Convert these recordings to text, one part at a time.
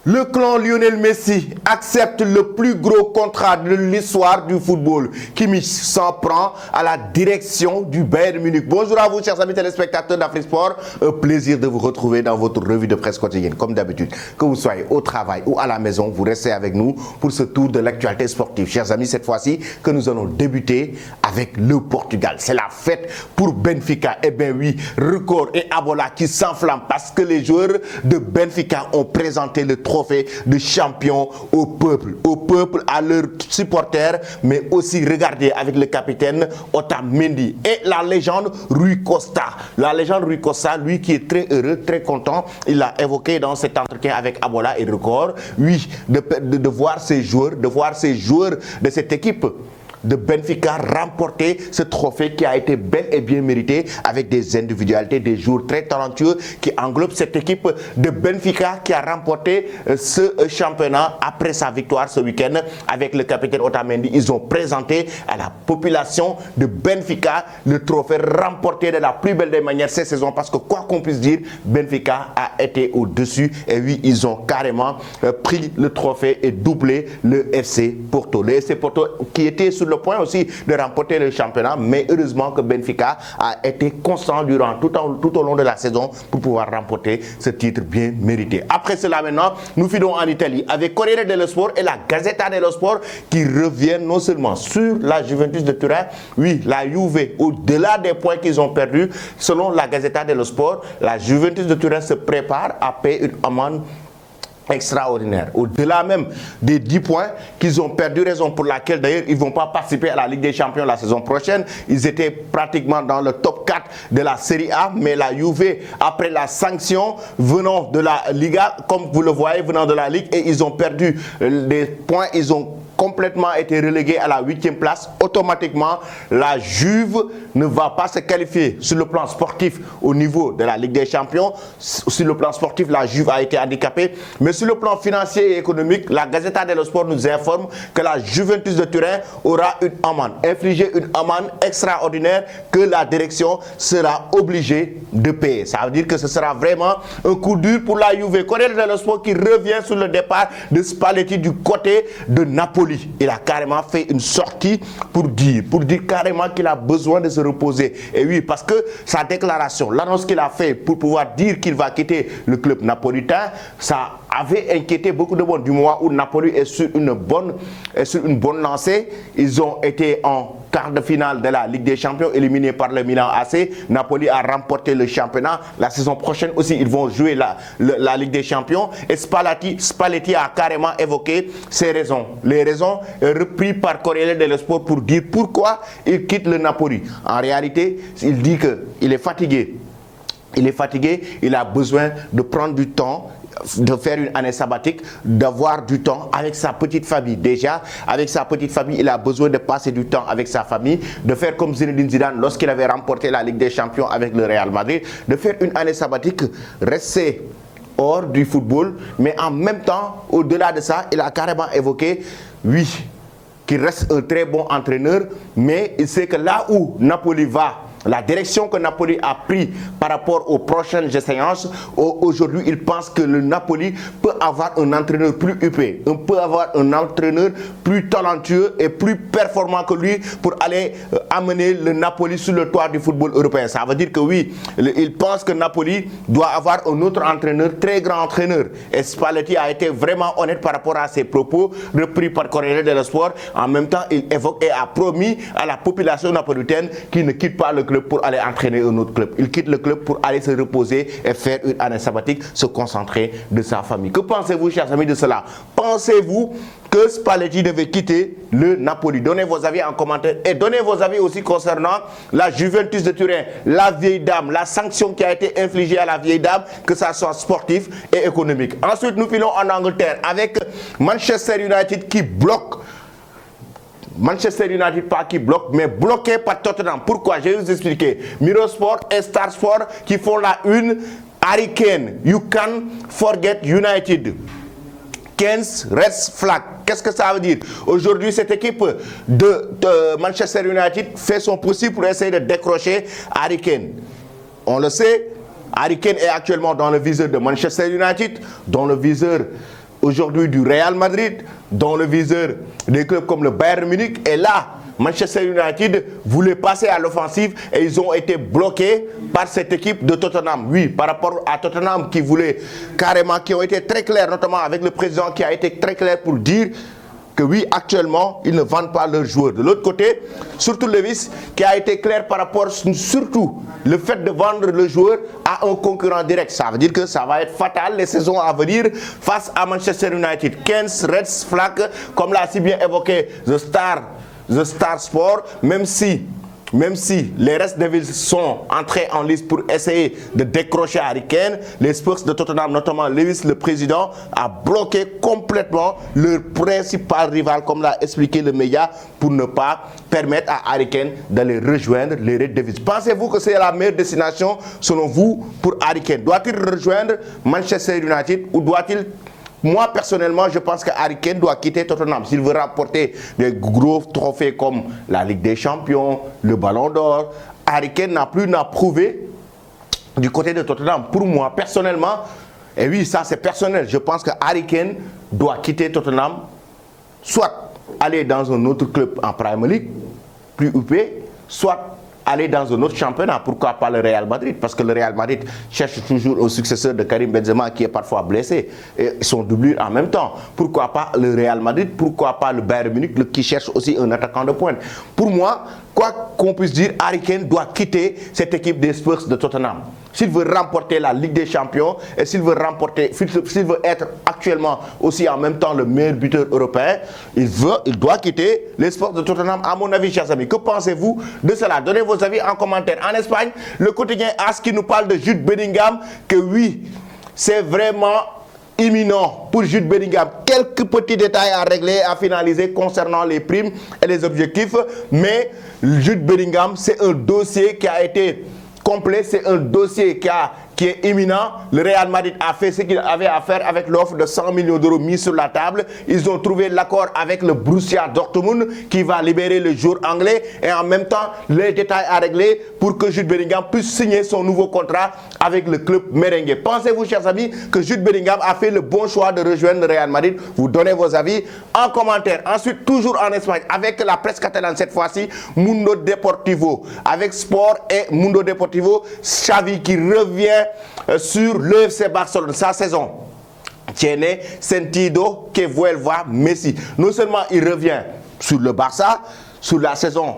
Le clan Lionel Messi accepte le plus gros contrat de l'histoire du football. Kimmich s'en prend à la direction du Bayern Munich. Bonjour à vous, chers amis téléspectateurs d'Afrique Sport. Un plaisir de vous retrouver dans votre revue de presse quotidienne. Comme d'habitude, que vous soyez au travail ou à la maison, vous restez avec nous pour ce tour de l'actualité sportive. Chers amis, cette fois-ci, que nous allons débuter avec le Portugal. C'est la fête pour Benfica. Eh bien oui, record et Abola qui s'enflamment parce que les joueurs de Benfica ont présenté le trophée de champion au peuple, à leurs supporters, mais aussi regardez avec le capitaine Otamendi et la légende Rui Costa. La légende Rui Costa, lui qui est très heureux, très content, il l'a évoqué dans cet entretien avec Abola et Record, oui, de voir ces joueurs, de cette équipe de Benfica remporter ce trophée qui a été bel et bien mérité avec des individualités, des joueurs très talentueux qui englobent cette équipe de Benfica qui a remporté ce championnat après sa victoire ce week-end avec le capitaine Otamendi. Ils ont présenté à la population de Benfica le trophée remporté de la plus belle des manières cette saison parce que quoi qu'on puisse dire, Benfica a été au-dessus et oui, ils ont carrément pris le trophée et doublé le FC Porto. Le FC Porto qui était sur le point aussi de remporter le championnat, mais heureusement que Benfica a été constant durant tout au long de la saison pour pouvoir remporter ce titre bien mérité. Après cela maintenant, nous filons en Italie avec Corriere dello Sport et la Gazzetta dello Sport qui reviennent non seulement sur la Juventus de Turin, oui, la Juve, au-delà des points qu'ils ont perdus, selon la Gazzetta dello Sport, la Juventus de Turin se prépare à payer une amende extraordinaire, au-delà même des 10 points qu'ils ont perdu, raison pour laquelle d'ailleurs ils ne vont pas participer à la Ligue des Champions la saison prochaine. Ils étaient pratiquement dans le top 4 de la Serie A, mais la Juve, après la sanction venant de la Liga, comme vous le voyez, venant de la Ligue, et ils ont perdu des points, ils ont complètement été relégués à la 8e place. Automatiquement, la Juve ne va pas se qualifier sur le plan sportif au niveau de la Ligue des Champions. Sur le plan sportif, la Juve a été handicapée. Mais sur le plan financier et économique, la Gazzetta dello Sport nous informe que la Juventus de Turin aura une amende, infliger une amende extraordinaire que la direction sera obligée de payer. Ça veut dire que ce sera vraiment un coup dur pour la Juve. Corriere dello Sport qui revient sur le départ de Spalletti du côté de Napoli. Il a carrément fait une sortie pour dire carrément qu'il a besoin de se reposer. Et oui, parce que sa déclaration, l'annonce qu'il a fait pour pouvoir dire qu'il va quitter le club napolitain, ça avait inquiété beaucoup de monde du moment où Napoli est sur une bonne lancée. Ils ont été en quart de finale de la Ligue des Champions, éliminés par le Milan AC. Napoli a remporté le championnat. La saison prochaine aussi, ils vont jouer la Ligue des Champions. Et Spalletti a carrément évoqué ses raisons. Les raisons reprises par Corriere dello Sport pour dire pourquoi il quitte le Napoli. En réalité, il dit qu'il est fatigué. Il est fatigué, il a besoin de prendre du temps, de faire une année sabbatique, d'avoir du temps avec sa petite famille. Déjà, avec sa petite famille, il a besoin de passer du temps avec sa famille, de faire comme Zinedine Zidane lorsqu'il avait remporté la Ligue des Champions avec le Real Madrid, de faire une année sabbatique, rester hors du football, mais en même temps, au-delà de ça, il a carrément évoqué, oui, qu'il reste un très bon entraîneur, mais il sait que là où Napoli va, la direction que Napoli a prise par rapport aux prochaines séances, aujourd'hui, il pense que le Napoli peut avoir un entraîneur plus huppé, peut avoir un entraîneur plus talentueux et plus performant que lui pour aller amener le Napoli sur le toit du football européen. Ça veut dire que oui, il pense que Napoli doit avoir un autre entraîneur, très grand entraîneur. Et Spalletti a été vraiment honnête par rapport à ses propos repris par Corriere dello Sport. En même temps, il évoque et a promis à la population napolitaine qu'il ne quitte pas le club pour aller entraîner un autre club. Il quitte le club pour aller se reposer et faire une année sabbatique, se concentrer de sa famille. Que pensez-vous, chers amis, de cela? Pensez-vous que Spalletti devait quitter le Napoli? Donnez vos avis en commentaire et donnez vos avis aussi concernant la Juventus de Turin, la vieille dame, la sanction qui a été infligée à la vieille dame, que ça soit sportif et économique. Ensuite, nous filons en Angleterre avec Manchester United qui bloque. Manchester United pas qui bloque, mais bloqué par Tottenham. Pourquoi? Je vais vous expliquer. Mirosport et Star Sport qui font la une. Harry Kane, you can forget United. Kane's red flag. Qu'est-ce que ça veut dire? Aujourd'hui, cette équipe de Manchester United fait son possible pour essayer de décrocher Harry Kane. On le sait, Harry Kane est actuellement dans le viseur de Manchester United, dans le viseur aujourd'hui du Real Madrid, dans le viseur des clubs comme le Bayern Munich. Et là, Manchester United voulait passer à l'offensive et ils ont été bloqués par cette équipe de Tottenham. Oui, par rapport à Tottenham qui voulait carrément, qui ont été très clairs, notamment avec le président qui a été très clair pour dire que oui, actuellement, ils ne vendent pas leurs joueurs. De l'autre côté, surtout Lewis, qui a été clair par rapport, surtout, le fait de vendre le joueur à un concurrent direct. Ça veut dire que ça va être fatal les saisons à venir face à Manchester United. Keynes, Reds, Flack, comme l'a si bien évoqué The Star Sport, même si les Red Devils sont entrés en lice pour essayer de décrocher Harry Kane, les Spurs de Tottenham, notamment Lewis, le président, a bloqué complètement leur principal rival, comme l'a expliqué le média, pour ne pas permettre à Harry Kane d'aller rejoindre les Red Devils. Pensez-vous que c'est la meilleure destination, selon vous, pour Harry Kane? Doit-il rejoindre Manchester United ou doit-il... Moi, personnellement, je pense que Harry Kane doit quitter Tottenham. S'il veut remporter des gros trophées comme la Ligue des Champions, le Ballon d'Or, Harry Kane n'a plus à prouver du côté de Tottenham. Pour moi, personnellement, et oui, ça c'est personnel, je pense que Harry Kane doit quitter Tottenham, soit aller dans un autre club en Premier League, plus huppé, soit aller dans un autre championnat, pourquoi pas le Real Madrid? Parce que le Real Madrid cherche toujours un successeur de Karim Benzema qui est parfois blessé et son doublure en même temps. Pourquoi pas le Real Madrid? Pourquoi pas le Bayern Munich qui cherche aussi un attaquant de pointe? Pour moi, quoi qu'on puisse dire, Harry Kane doit quitter cette équipe des Spurs de Tottenham. S'il veut remporter la Ligue des Champions et s'il veut être actuellement aussi en même temps le meilleur buteur européen, il doit quitter les Spurs de Tottenham, à mon avis, chers amis. Que pensez-vous de cela? Donnez vos avis en commentaire. En Espagne, le quotidien AS qui nous parle de Jude Bellingham, que oui, c'est vraiment imminent pour Jude Bellingham. Quelques petits détails à régler, à finaliser concernant les primes et les objectifs, mais Jude Bellingham, c'est un dossier qui a été complet, c'est un dossier qui est imminent. Le Real Madrid a fait ce qu'il avait à faire avec l'offre de 100 millions d'euros mise sur la table. Ils ont trouvé l'accord avec le Borussia Dortmund qui va libérer le joueur anglais et en même temps les détails à régler pour que Jude Bellingham puisse signer son nouveau contrat avec le club merengue. Pensez-vous, chers amis, que Jude Bellingham a fait le bon choix de rejoindre le Real Madrid? Vous donnez vos avis en commentaire. Ensuite, toujours en Espagne, avec la presse catalane cette fois-ci, Mundo Deportivo. Avec Sport et Mundo Deportivo, Xavi qui revient sur le FC Barcelone, sa saison. Tiene sentido que vuelva Messi. Non seulement il revient sur le Barça, sur la saison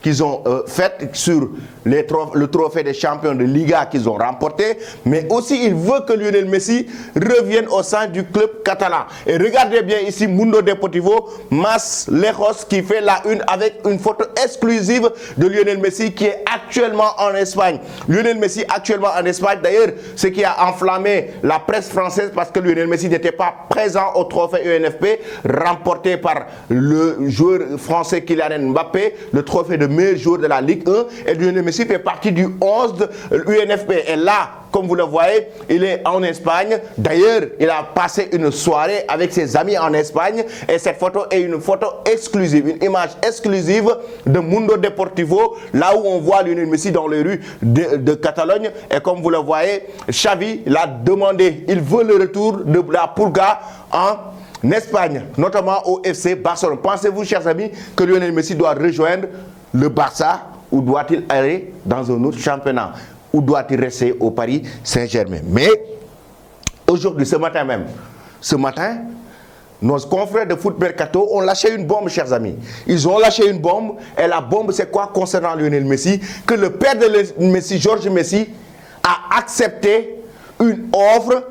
qu'ils ont faite, sur le trophée des champions de Liga qu'ils ont remporté, mais aussi il veut que Lionel Messi revienne au sein du club catalan. Et regardez bien ici Mundo Deportivo, Mas Lejos qui fait la une avec une photo exclusive de Lionel Messi qui est actuellement en Espagne. Lionel Messi actuellement en Espagne, d'ailleurs, ce qui a enflammé la presse française parce que Lionel Messi n'était pas présent au trophée UNFP remporté par le joueur français Kylian Mbappé, le trophée de meilleur joueur de la Ligue 1, et Lionel Messi fait partie du 11 de l'UNFP. Et là, comme vous le voyez, il est en Espagne. D'ailleurs, il a passé une soirée avec ses amis en Espagne. Et cette photo est une photo exclusive, une image exclusive de Mundo Deportivo, là où on voit Lionel Messi dans les rues de Catalogne. Et comme vous le voyez, Xavi l'a demandé. Il veut le retour de la Pulga en Espagne, notamment au FC Barcelone. Pensez-vous, chers amis, que Lionel Messi doit rejoindre le Barça ou doit-il aller dans un autre championnat? Ou doit-il rester au Paris Saint-Germain? Mais aujourd'hui, ce matin, nos confrères de Foot Mercato ont lâché une bombe, chers amis. Ils ont lâché une bombe. Et la bombe, c'est quoi concernant Lionel Messi? Que le père de Messi, Georges Messi, a accepté une offre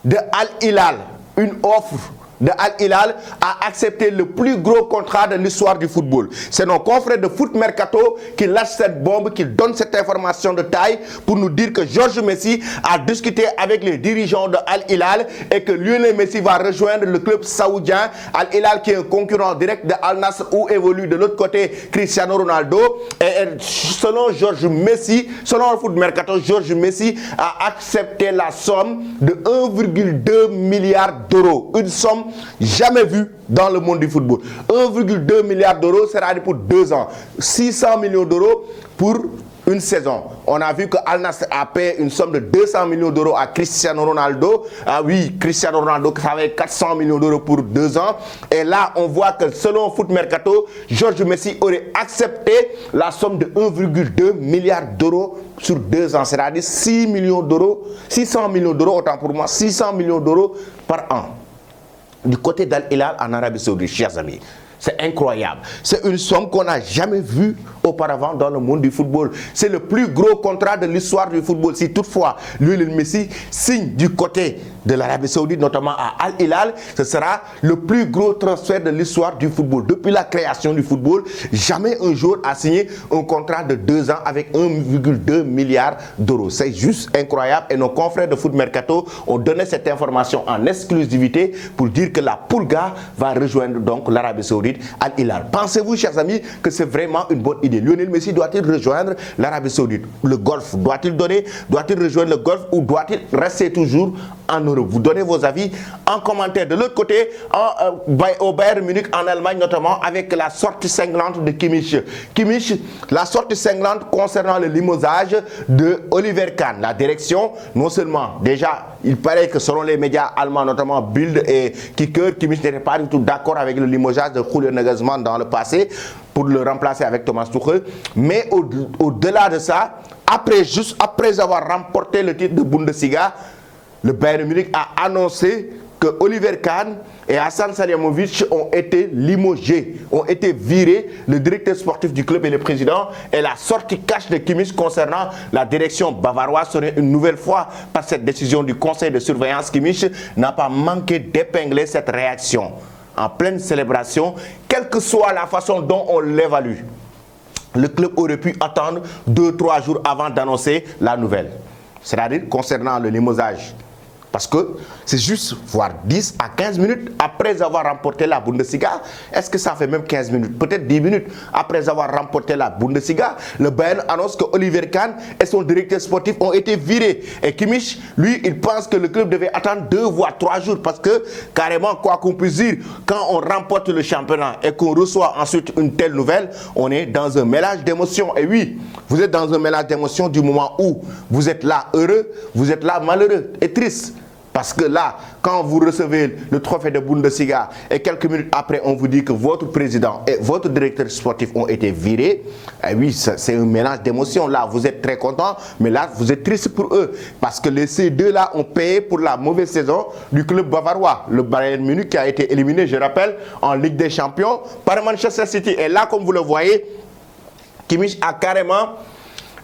de Al Hilal. Une offre de Al Hilal a accepté le plus gros contrat de l'histoire du football. C'est nos confrères de Foot Mercato qui lâchent cette bombe, qui donnent cette information de taille pour nous dire que Georges Messi a discuté avec les dirigeants de Al Hilal et que Lionel Messi va rejoindre le club saoudien Al Hilal qui est un concurrent direct de Al Nassr où évolue de l'autre côté Cristiano Ronaldo. Et selon Georges Messi, selon le Foot Mercato, Georges Messi a accepté la somme de 1,2 milliard d'euros. Une somme jamais vue dans le monde du football. 1,2 milliard d'euros sera pour 2 ans. 600 millions d'euros pour une saison. On a vu que Al Nassr a payé une somme de 200 millions d'euros à Cristiano Ronaldo. Ah oui, Cristiano Ronaldo qui avait 400 millions d'euros pour 2 ans. Et là, on voit que selon Foot Mercato, Georges Messi aurait accepté la somme de 1,2 milliard d'euros sur 2 ans. C'est-à-dire 600 millions d'euros, autant pour moi, 600 millions d'euros par an. Du côté d'Al Hilal en Arabie Saoudite, chers amis. C'est incroyable. C'est une somme qu'on n'a jamais vue auparavant dans le monde du football. C'est le plus gros contrat de l'histoire du football. Si toutefois Lionel Messi signe du côté de l'Arabie Saoudite, notamment à Al Hilal, ce sera le plus gros transfert de l'histoire du football. Depuis la création du football, jamais un joueur a signé un contrat de 2 ans avec 1,2 milliard d'euros. C'est juste incroyable et nos confrères de Foot Mercato ont donné cette information en exclusivité pour dire que la Pulga va rejoindre donc l'Arabie Saoudite, Al Hilal. Pensez-vous, chers amis, que c'est vraiment une bonne idée? Lionel Messi doit-il rejoindre l'Arabie Saoudite? Le Golfe, doit-il rejoindre le Golfe ou doit-il rester toujours en Europe? Vous donnez vos avis en commentaire. De l'autre côté, au Bayern Munich en Allemagne notamment, avec la sortie cinglante de Kimmich. Kimmich, la sortie cinglante concernant le limogeage de Oliver Kahn. La direction, non seulement, déjà, il paraît que selon les médias allemands, notamment Bild et Kicker, Kimmich n'était pas du tout d'accord avec le limogeage de Julian Nagelsmann dans le passé pour le remplacer avec Thomas Tuchel. Mais au-delà de ça, juste après avoir remporté le titre de Bundesliga, le Bayern Munich a annoncé que Oliver Kahn et Hassan Salihamidzic ont été limogés, ont été virés, le directeur sportif du club et le président. Et la sortie cash de Kimmich concernant la direction bavaroise serait une nouvelle fois par cette décision du conseil de surveillance. Kimmich n'a pas manqué d'épingler cette réaction en pleine célébration, quelle que soit la façon dont on l'évalue. Le club aurait pu attendre 2-3 jours avant d'annoncer la nouvelle, c'est-à-dire concernant le limogeage. Parce que c'est juste, voire 10 à 15 minutes après avoir remporté la Bundesliga. Est-ce que ça fait même 15 minutes? Peut-être 10 minutes après avoir remporté la Bundesliga. Le Bayern annonce que Oliver Kahn et son directeur sportif ont été virés. Et Kimmich, lui, il pense que le club devait attendre 2 voire 3 jours. Parce que, carrément, quoi qu'on puisse dire, quand on remporte le championnat et qu'on reçoit ensuite une telle nouvelle, on est dans un mélange d'émotions. Et oui, vous êtes dans un mélange d'émotions du moment où vous êtes là heureux, vous êtes là malheureux et triste. Parce que là, quand vous recevez le trophée de Bundesliga et quelques minutes après, on vous dit que votre président et votre directeur sportif ont été virés, eh oui, c'est un mélange d'émotions. Là, vous êtes très content, mais là, vous êtes triste pour eux. Parce que ces deux-là ont payé pour la mauvaise saison du club bavarois. Le Bayern Munich qui a été éliminé, je rappelle, en Ligue des Champions par Manchester City. Et là, comme vous le voyez, Kimmich a carrément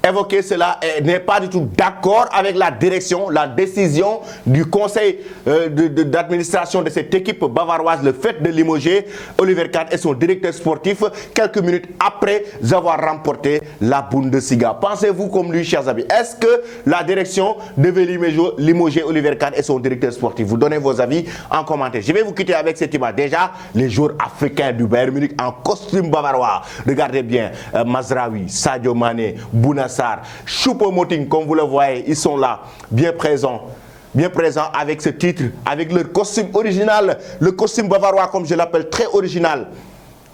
évoqué cela et n'est pas du tout d'accord avec la direction, la décision du conseil d'administration de cette équipe bavaroise, le fait de limoger Oliver Kahn et son directeur sportif quelques minutes après avoir remporté la Bundesliga. Pensez-vous comme lui, chers amis? Est-ce que la direction devait limoger Oliver Kahn et son directeur sportif? Vous donnez vos avis en commentaire. Je vais vous quitter avec cette image. Déjà, les joueurs africains du Bayern Munich en costume bavarois. Regardez bien, Mazraoui, Sadio Mané, Bouna Sarr, Choupo-Moting, comme vous le voyez, ils sont là, bien présents avec ce titre, avec leur costume original, le costume bavarois comme je l'appelle, très original.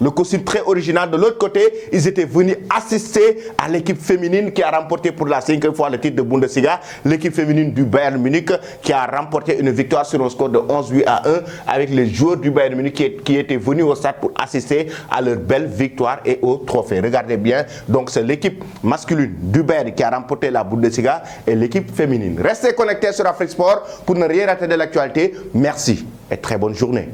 Le costume très original. De l'autre côté, ils étaient venus assister à l'équipe féminine qui a remporté pour la 5e fois le titre de Bundesliga, l'équipe féminine du Bayern Munich qui a remporté une victoire sur un score de 11-8-1 avec les joueurs du Bayern Munich qui étaient venus au stade pour assister à leur belle victoire et au trophée. Regardez bien, donc c'est l'équipe masculine du Bayern qui a remporté la Bundesliga et l'équipe féminine. Restez connectés sur Afrique Sport pour ne rien rater de l'actualité. Merci et très bonne journée.